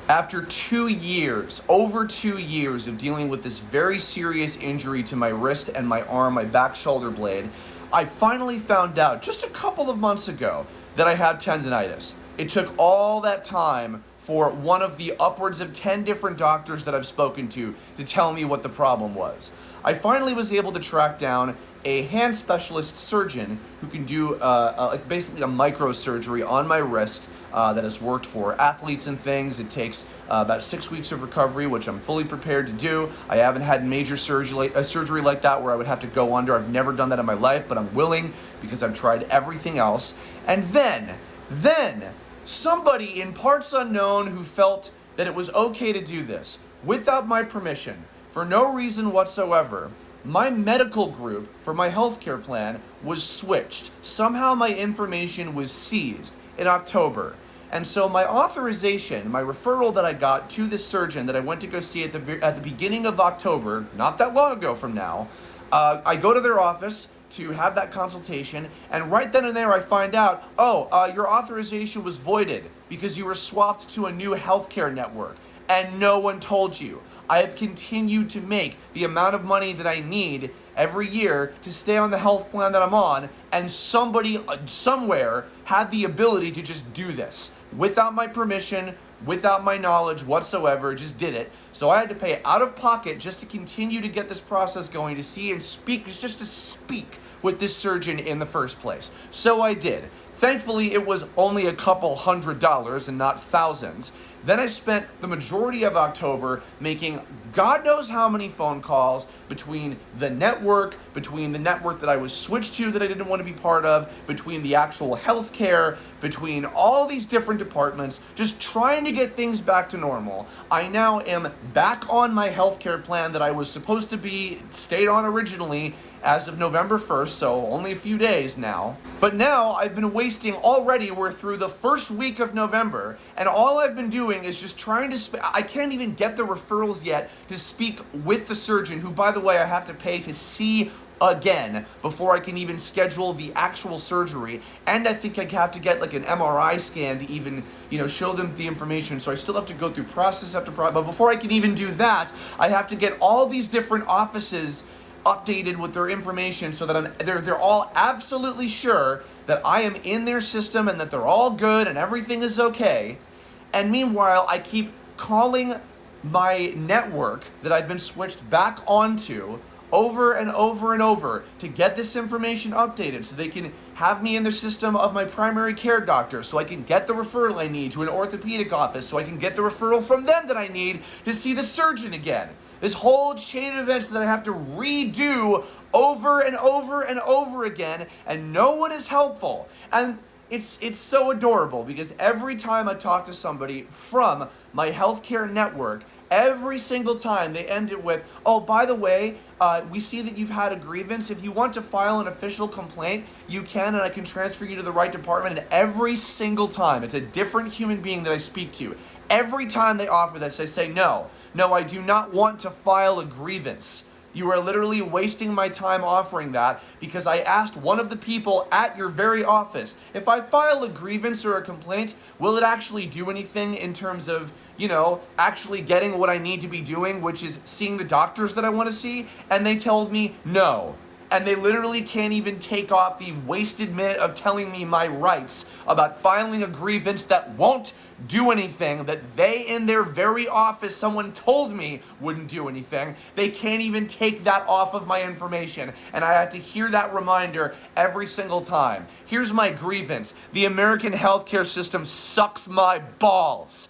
After 2 years, over 2 years of dealing with this very serious injury to my wrist and my arm, my back shoulder blade, I finally found out just a couple of months ago that I had tendonitis. It took all that time for one of the upwards of 10 different doctors that I've spoken to tell me what the problem was. I finally was able to track down a hand specialist surgeon who can do basically a microsurgery on my wrist that has worked for athletes and things. It takes about 6 weeks of recovery, which I'm fully prepared to do. I haven't had major surgery like that where I would have to go under. I've never done that in my life, but I'm willing because I've tried everything else. And then somebody in parts unknown who felt that it was okay to do this without my permission, for no reason whatsoever, my medical group for my healthcare plan was switched. Somehow my information was seized in October. And so my authorization, my referral that I got to this surgeon that I went to go see at the beginning of October, not that long ago from now, I go to their office to have that consultation, and right then and there I find out, your authorization was voided because you were swapped to a new healthcare network, and no one told you. I have continued to make the amount of money that I need every year to stay on the health plan that I'm on, and somebody somewhere had the ability to just do this without my permission, without my knowledge whatsoever, just did it. So I had to pay out of pocket just to continue to get this process going, to see and speak, just to speak with this surgeon in the first place. So I did. Thankfully, it was only a couple $100s and not thousands. Then I spent the majority of October making God knows how many phone calls between the network that I was switched to that I didn't want to be part of, between the actual healthcare, between all these different departments, just trying to get things back to normal. I now am back on my healthcare plan that I was supposed to be stayed on originally as of November 1st, so only a few days now. But now I've been wasting already, we're through the first week of November, and all I've been doing is just trying to, I can't even get the referrals yet to speak with the surgeon, who, by the way, I have to pay to see again before I can even schedule the actual surgery. And I think I have to get like an MRI scan to even, show them the information. So I still have to go through process after process. But before I can even do that, I have to get all these different offices updated with their information so that they're all absolutely sure that I am in their system and that they're all good and everything is okay. And meanwhile, I keep calling my network that I've been switched back onto over and over and over to get this information updated so they can have me in their system of my primary care doctor, so I can get the referral I need to an orthopedic office, so I can get the referral from them that I need to see the surgeon again. This whole chain of events that I have to redo over and over and over again, and no one is helpful. And it's so adorable because every time I talk to somebody from my healthcare network, every single time they end it with, oh, by the way, we see that you've had a grievance. If you want to file an official complaint, you can, and I can transfer you to the right department. And every single time, it's a different human being that I speak to. Every time they offer this, I say, no, I do not want to file a grievance. You are literally wasting my time offering that because I asked one of the people at your very office, if I file a grievance or a complaint, will it actually do anything in terms of, actually getting what I need to be doing, which is seeing the doctors that I want to see? And they told me no. And they literally can't even take off the wasted minute of telling me my rights about filing a grievance that won't do anything, that they in their very office, someone told me wouldn't do anything. They can't even take that off of my information. And I have to hear that reminder every single time. Here's my grievance. The American healthcare system sucks my balls.